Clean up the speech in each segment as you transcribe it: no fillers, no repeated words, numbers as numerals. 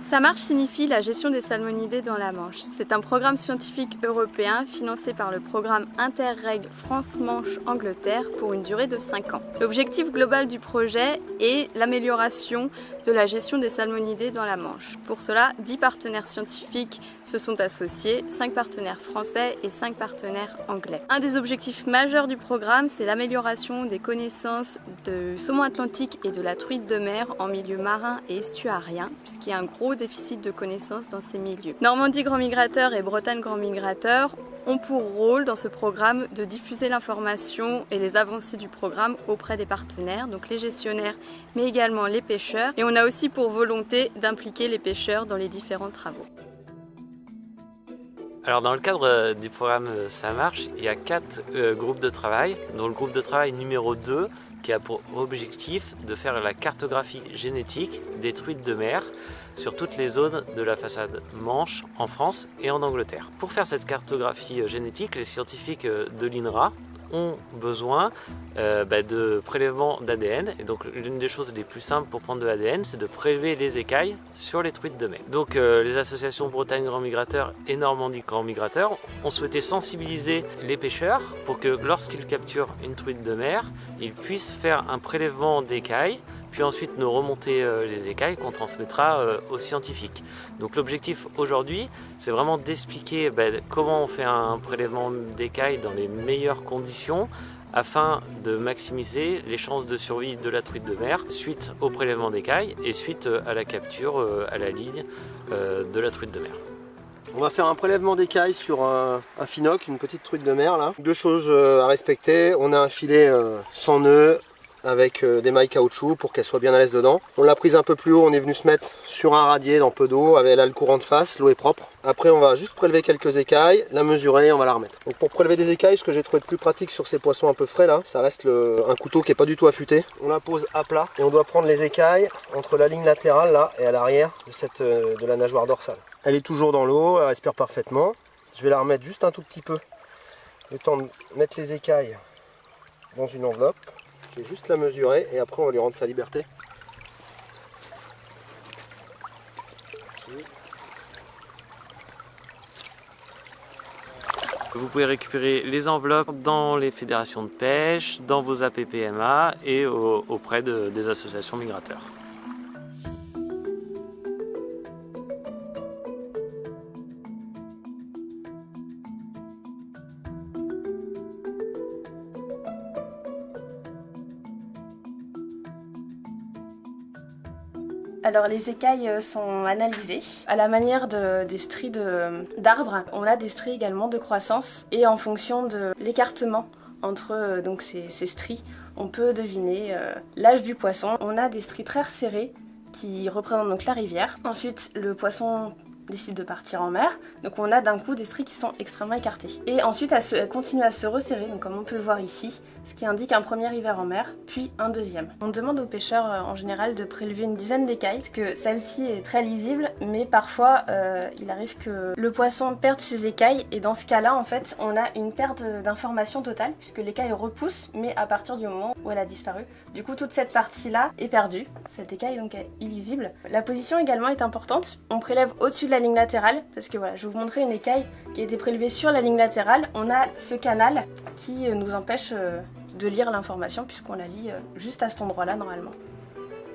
SAMARCH signifie la gestion des salmonidés dans la Manche. C'est un programme scientifique européen financé par le programme Interreg France-Manche-Angleterre pour une durée de 5 ans. L'objectif global du projet est l'amélioration de la gestion des salmonidés dans la Manche. Pour cela, 10 partenaires scientifiques se sont associés, 5 partenaires français et 5 partenaires anglais. Un des objectifs majeurs du programme, c'est l'amélioration des connaissances du saumon atlantique et de la truite de mer en milieu marin et estuarien, puisqu'il y a un gros déficit de connaissances dans ces milieux. Normandie Grand Migrateur et Bretagne Grand Migrateur ont pour rôle dans ce programme de diffuser l'information et les avancées du programme auprès des partenaires, donc les gestionnaires, mais également les pêcheurs. Et on a aussi pour volonté d'impliquer les pêcheurs dans les différents travaux. Alors dans le cadre du programme SAMARCH, il y a 4 groupes de travail, dont le groupe de travail numéro 2 qui a pour objectif de faire la cartographie génétique des truites de mer sur toutes les zones de la façade Manche en France et en Angleterre. Pour faire cette cartographie génétique, les scientifiques de l'INRA ont besoin de prélèvements d'ADN. Et donc l'une des choses les plus simples pour prendre de l'ADN, c'est de prélever les écailles sur les truites de mer. Donc les associations Bretagne Grand Migrateur et Normandie Grand Migrateur ont souhaité sensibiliser les pêcheurs pour que lorsqu'ils capturent une truite de mer, ils puissent faire un prélèvement d'écailles, puis ensuite nous remonter les écailles qu'on transmettra aux scientifiques. Donc l'objectif aujourd'hui, c'est vraiment d'expliquer comment on fait un prélèvement d'écailles dans les meilleures conditions afin de maximiser les chances de survie de la truite de mer suite au prélèvement d'écailles et suite à la capture à la ligne de la truite de mer. On va faire un prélèvement d'écailles sur un finoc, une petite truite de mer là. 2 choses à respecter, on a un filet sans nœud avec des mailles caoutchouc pour qu'elle soit bien à l'aise dedans. On l'a prise un peu plus haut, on est venu se mettre sur un radier dans peu d'eau, elle a le courant de face, l'eau est propre. Après on va juste prélever quelques écailles, la mesurer et on va la remettre. Donc pour prélever des écailles, ce que j'ai trouvé de plus pratique sur ces poissons un peu frais là, ça reste un couteau qui est pas du tout affûté. On la pose à plat et on doit prendre les écailles entre la ligne latérale là et à l'arrière de la nageoire dorsale. Elle est toujours dans l'eau, elle respire parfaitement. Je vais la remettre juste un tout petit peu, le temps de mettre les écailles dans une enveloppe. Je vais juste la mesurer et après on va lui rendre sa liberté. Vous pouvez récupérer les enveloppes dans les fédérations de pêche, dans vos APPMA et auprès des associations migrateurs. Alors les écailles sont analysées à la manière des stries d'arbres. On a des stries également de croissance et en fonction de l'écartement entre ces stries, on peut deviner l'âge du poisson. On a des stries très resserrées qui représentent donc la rivière. Ensuite le poisson décide de partir en mer, donc on a d'un coup des stries qui sont extrêmement écartées. Et ensuite elle continue à se resserrer, donc comme on peut le voir ici, ce qui indique un premier hiver en mer, puis un deuxième. On demande aux pêcheurs en général de prélever une dizaine d'écailles, parce que celle-ci est très lisible, mais parfois il arrive que le poisson perde ses écailles, et dans ce cas-là en fait on a une perte d'information totale, puisque l'écaille repousse, mais à partir du moment où elle a disparu. Du coup toute cette partie-là est perdue, cette écaille donc est illisible. La position également est importante, on prélève au-dessus de la ligne latérale, parce que voilà, je vais vous montrer une écaille qui a été prélevée sur la ligne latérale. On a ce canal qui nous empêche de lire l'information puisqu'on la lit juste à cet endroit-là normalement.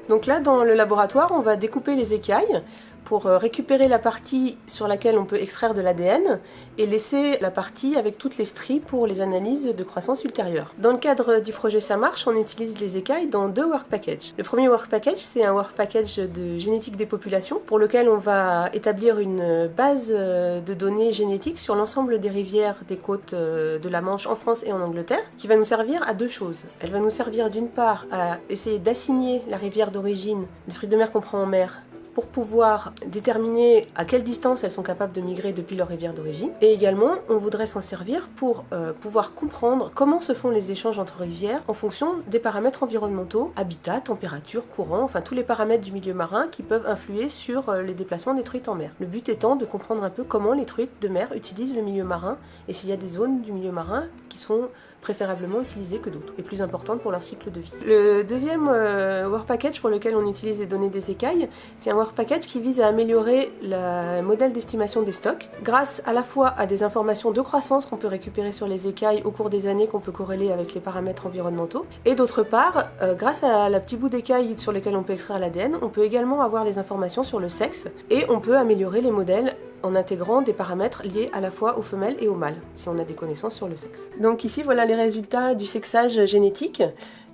Donc là, dans le laboratoire, on va découper les écailles pour récupérer la partie sur laquelle on peut extraire de l'ADN et laisser la partie avec toutes les stries pour les analyses de croissance ultérieure. Dans le cadre du projet SAMARCH, on utilise les écailles dans 2 work packages. Le premier work package, c'est un work package de génétique des populations pour lequel on va établir une base de données génétiques sur l'ensemble des rivières des côtes de la Manche en France et en Angleterre, qui va nous servir à 2 choses. Elle va nous servir d'une part à essayer d'assigner la rivière d'origine des truites de mer qu'on prend en mer pour pouvoir déterminer à quelle distance elles sont capables de migrer depuis leur rivière d'origine. Et également, on voudrait s'en servir pour pouvoir comprendre comment se font les échanges entre rivières en fonction des paramètres environnementaux, habitat, température, courant, enfin tous les paramètres du milieu marin qui peuvent influer sur les déplacements des truites en mer. Le but étant de comprendre un peu comment les truites de mer utilisent le milieu marin et s'il y a des zones du milieu marin qui sont préférablement utilisées que d'autres, et plus importantes pour leur cycle de vie. Le deuxième work package pour lequel on utilise les données des écailles, c'est un work package qui vise à améliorer le modèle d'estimation des stocks, grâce à la fois à des informations de croissance qu'on peut récupérer sur les écailles au cours des années qu'on peut corréler avec les paramètres environnementaux, et d'autre part, grâce à la petite bout d'écaille sur lesquels on peut extraire l'ADN, on peut également avoir les informations sur le sexe, et on peut améliorer les modèles en intégrant des paramètres liés à la fois aux femelles et aux mâles, si on a des connaissances sur le sexe. Donc ici, voilà les résultats du sexage génétique.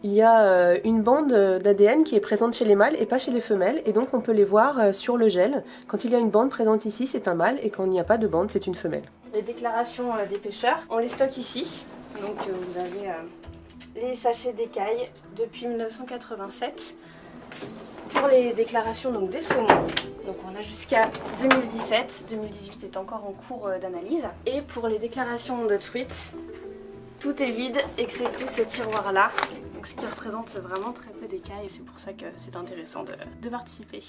Il y a une bande d'ADN qui est présente chez les mâles et pas chez les femelles, et donc on peut les voir sur le gel. Quand il y a une bande présente ici, c'est un mâle, et quand il n'y a pas de bande, c'est une femelle. Les déclarations des pêcheurs, on les stocke ici. Donc vous avez les sachets d'écailles depuis 1987. Pour les déclarations donc, des saumons, donc on a jusqu'à 2017, 2018 est encore en cours d'analyse. Et pour les déclarations de truites, tout est vide excepté ce tiroir-là, donc ce qui représente vraiment très peu d'écailles, et c'est pour ça que c'est intéressant de participer.